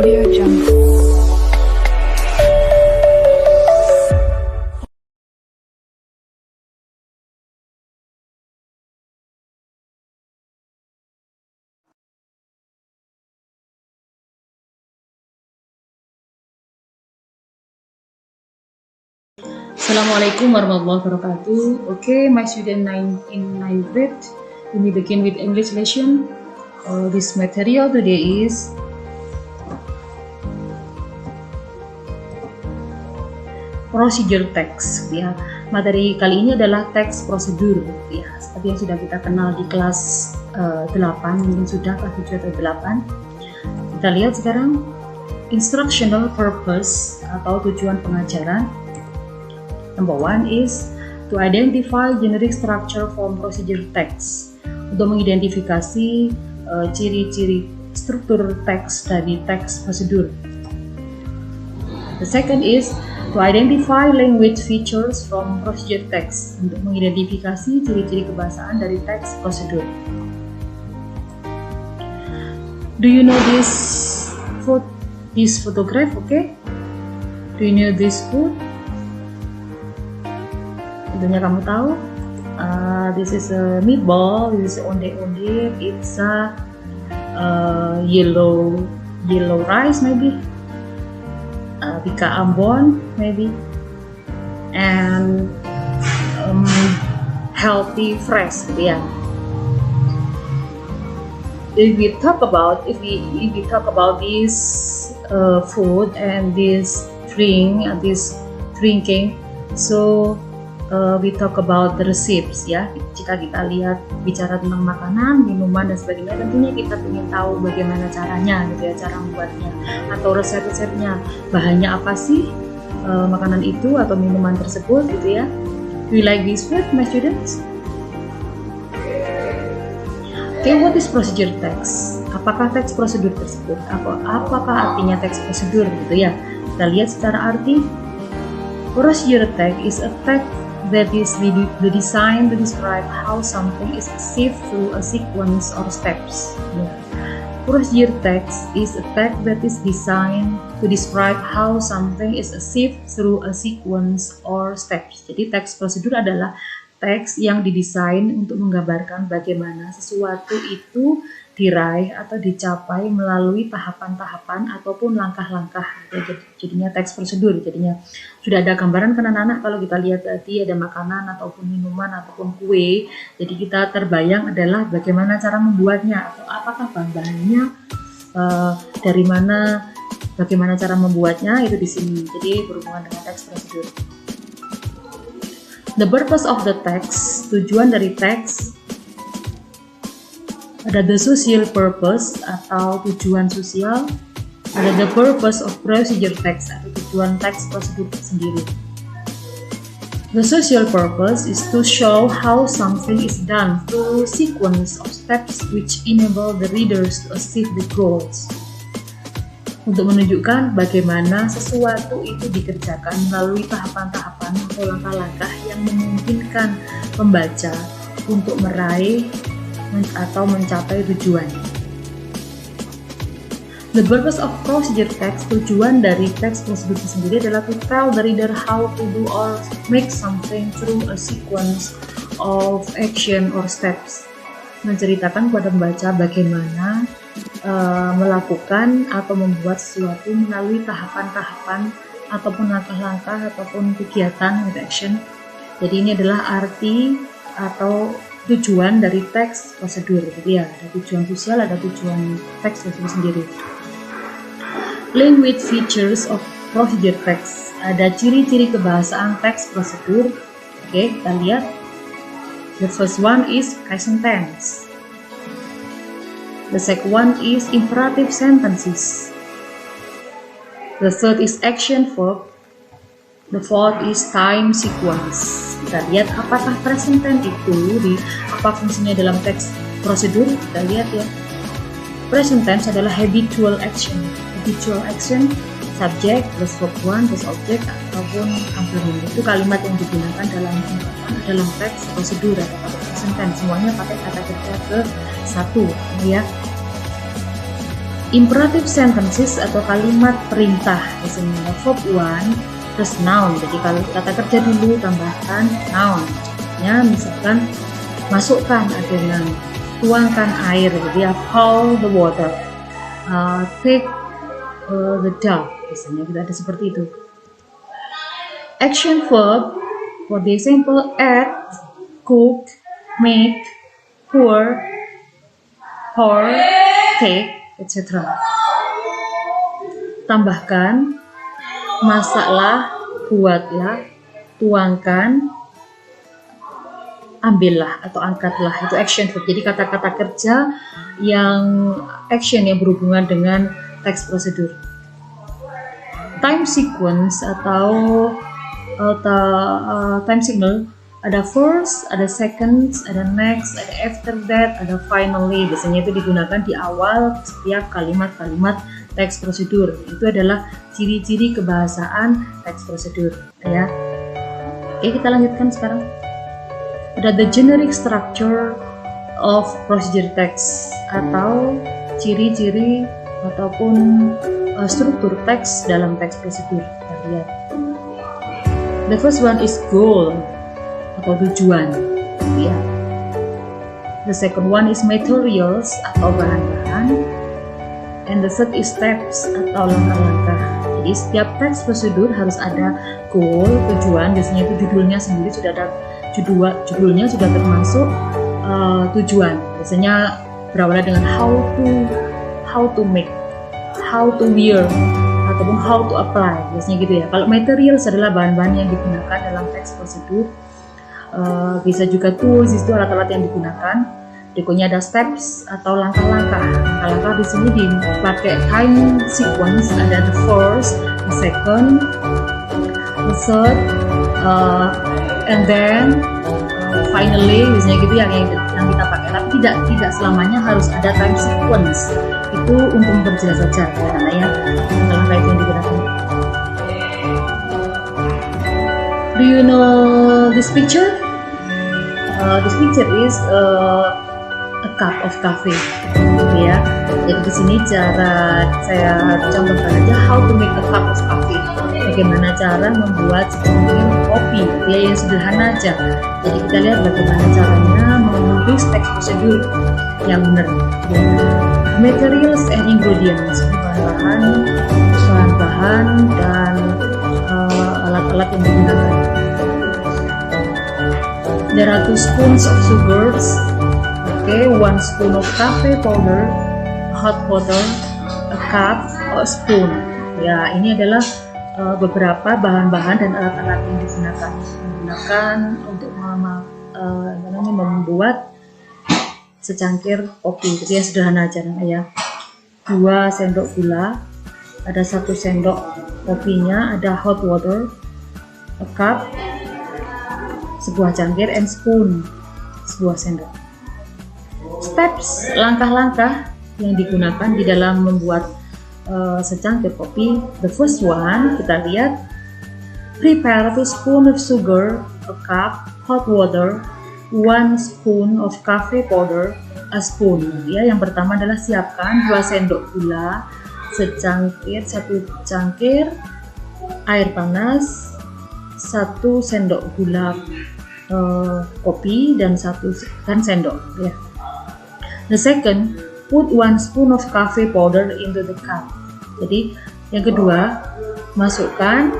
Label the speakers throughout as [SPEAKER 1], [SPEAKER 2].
[SPEAKER 1] Audio Jungle.
[SPEAKER 2] Assalamualaikum warahmatullahi wabarakatuh. Okay, my student in 9th grade, we begin with English lesson. This material today is procedure text. Ya, materi kali ini adalah teks prosedur. Ya, seperti yang sudah kita kenal di kelas 8, mungkin sudah kelas 7 atau 8. Kita lihat sekarang instructional purpose atau tujuan pengajaran. Number 1 is to identify generic structure from procedure text. Untuk mengidentifikasi ciri-ciri struktur teks dari teks prosedur. The second is to identify language features from procedure text. Untuk mengidentifikasi ciri-ciri kebahasaan dari teks prosedur. Do you know this photograph? Okay. Do you know this food? Tentunya kamu tahu, this is a meatball, this is onde-onde, it's a yellow rice maybe, bika ambon maybe, and healthy fresh, yeah. If we talk about this food and this drinking, so we talk about the recipes, ya. Jika kita lihat bicara tentang makanan, minuman dan sebagainya, tentunya kita ingin tahu bagaimana caranya, gitu ya, cara membuatnya atau resep-resepnya, bahannya apa sih makanan itu atau minuman tersebut, gitu ya. Do you like this food, my students? Okay, what is procedure text? Apakah teks prosedur tersebut? Apakah artinya teks prosedur, gitu ya? Kita lihat secara arti. Procedure text is a text that is the design to describe how something is achieved through a sequence or steps. Procedure text is a text that is designed to describe how something is achieved through a sequence or steps. Jadi teks prosedur adalah teks yang didesain untuk menggambarkan bagaimana sesuatu itu diraih atau dicapai melalui tahapan-tahapan ataupun langkah-langkah. Jadinya teks prosedur. Jadinya sudah ada gambaran kan anak-anak, kalau kita lihat tadi ada makanan ataupun minuman ataupun kue. Jadi kita terbayang adalah bagaimana cara membuatnya atau apakah bahan-bahannya, dari mana, bagaimana cara membuatnya, itu di sini. Jadi berhubungan dengan teks prosedur. The purpose of the text, tujuan dari teks. Ada the social purpose atau tujuan sosial, ada the purpose of procedure text atau tujuan teks prosedur sendiri. The social purpose is to show how something is done through sequence of steps which enable the readers to achieve the goals. Untuk menunjukkan bagaimana sesuatu itu dikerjakan melalui tahapan-tahapan atau langkah-langkah yang memungkinkan pembaca untuk meraih atau mencapai tujuan. The purpose of procedure text, tujuan dari teks prosedur sendiri adalah to tell the reader how to do or make something through a sequence of action or steps. Menceritakan kepada pembaca bagaimana melakukan atau membuat sesuatu melalui tahapan-tahapan ataupun langkah-langkah ataupun kegiatan action. Jadi ini adalah arti atau tujuan dari teks prosedur, gitu ya. Ada tujuan sosial, ada tujuan teks prosedur sendiri. Language features of procedure text. Ada ciri-ciri kebahasaan teks prosedur. Oke, kita lihat. The first one is present tense. The second one is imperative sentences. The third is action verb. The fourth is time sequence. Kita lihat apakah present tense itu apa fungsinya dalam teks prosedur. Kita lihat ya. Present tense adalah habitual action. Habitual action, subject plus verb one plus object ataupun complement. Itu kalimat yang digunakan dalam teks prosedur atau present tense. Semuanya pakai kata kerja ke satu, ya. Imperative sentences atau kalimat perintah, misalnya verb 1 plus noun. Jadi kalau kata kerja dulu tambahkan noun. Ya, misalkan masukkan adonan, tuangkan air, jadi pour the water, take the dough, misalnya kita ada seperti itu. Action verb, for the example, add, cook, make, pour, take, etc. Tambahkan, masaklah, buatlah, tuangkan, ambillah atau angkatlah, itu action verb. Jadi kata-kata kerja yang action yang berhubungan dengan teks prosedur. Time sequence atau time signal, ada first, ada second, ada next, ada after that, ada finally. Biasanya itu digunakan di awal setiap kalimat-kalimat teks prosedur. Itu adalah ciri-ciri kebahasaan teks prosedur, ya. Oke, kita lanjutkan sekarang. Ada the generic structure of procedure text atau ciri-ciri ataupun struktur teks dalam teks prosedur. Kita lihat. The first one is goal atau tujuan, ya. The second one is materials atau bahan-bahan, and the third is steps atau langkah-langkah. Jadi setiap teks prosedur harus ada goal, tujuan. Biasanya itu judulnya sendiri sudah ada judulnya sudah termasuk tujuan. Biasanya berawal dengan how to make, how to wear, ataupun how to apply. Biasanya gitu ya. Kalau materials adalah bahan-bahan yang digunakan dalam teks prosedur. Bisa juga tools, itu alat-alat yang digunakan. Berikutnya ada steps atau langkah-langkah. Langkah-langkah di sini dipakai time sequence, ada the first, the second, the third, and then finally, biasanya gitu yang kita pakai. Tapi tidak selamanya harus ada time sequence. Itu untuk memperjelas saja, karena ya langkah-langkah itu yang digunakan. Do you know this picture? This picture is a cup of coffee, gitu ya. Jadi di sini cara saya contohkan aja how to make a cup of coffee. Bagaimana cara membuat secangkir kopi, ya, yang sederhana aja. Jadi kita lihat bagaimana caranya menulis teks prosedur yang benar. Ya. Materials and ingredients, bahan-bahan dan alat-alat yang digunakan. There are 2 spoons of sugars, okay, 1 spoon of coffee powder, hot water, a cup, or a spoon. Ya, ini adalah beberapa bahan-bahan dan alat-alat yang digunakan untuk membuat secangkir kopi. Itu yang sederhana aja, ya. 2 sendok gula, ada 1 sendok kopinya, ada hot water, a cup, sebuah cangkir, and spoon, sebuah sendok. Steps, langkah-langkah yang digunakan di dalam membuat secangkir kopi. The first one, kita lihat, prepare 2 spoon of sugar, a cup, hot water, 1 spoon of coffee powder, a spoon. Ya, yang pertama adalah siapkan 2 sendok gula, secangkir, 1 cangkir air panas, 1 sendok gula kopi dan 1 sendok, ya. The second, put 1 spoon of coffee powder into the cup. Jadi yang kedua, masukkan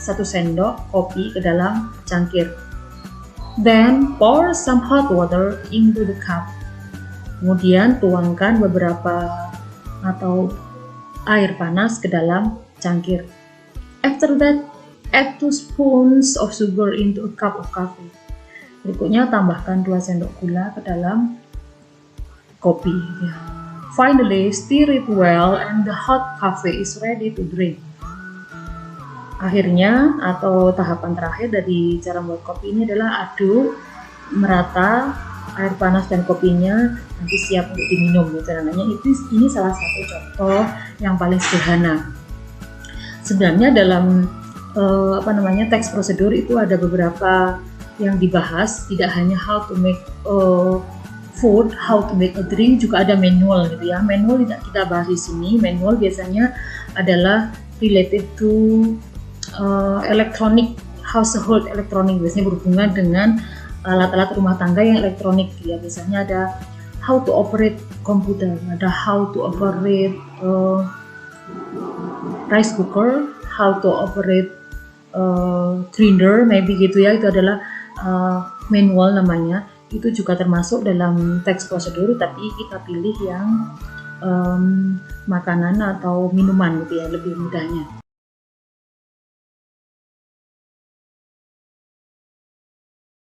[SPEAKER 2] 1 sendok kopi ke dalam cangkir. Then pour some hot water into the cup. Kemudian tuangkan beberapa atau air panas ke dalam cangkir. After that, add 2 spoons of sugar into a cup of coffee. Berikutnya tambahkan 2 sendok gula ke dalam kopi. Ya. Finally, stir it well and the hot coffee is ready to drink. Akhirnya atau tahapan terakhir dari cara membuat kopi ini adalah aduk merata air panas dan kopinya, nanti siap untuk diminum, gitu namanya. Ini salah satu contoh yang paling sederhana. Sebenarnya dalam teks prosedur itu ada beberapa yang dibahas, tidak hanya how to make food, how to make a drink, juga ada manual gitu ya. Manual tidak kita bahas di sini. Manual biasanya adalah related to electronic, household electronic, biasanya berhubungan dengan alat-alat rumah tangga yang elektronik ya. Biasanya ada how to operate komputer, ada how to operate rice cooker, how to operate grinder, maybe gitu ya. Itu adalah manual namanya. Itu juga termasuk dalam teks prosedur, tapi kita pilih yang makanan atau minuman gitu ya, lebih mudahnya.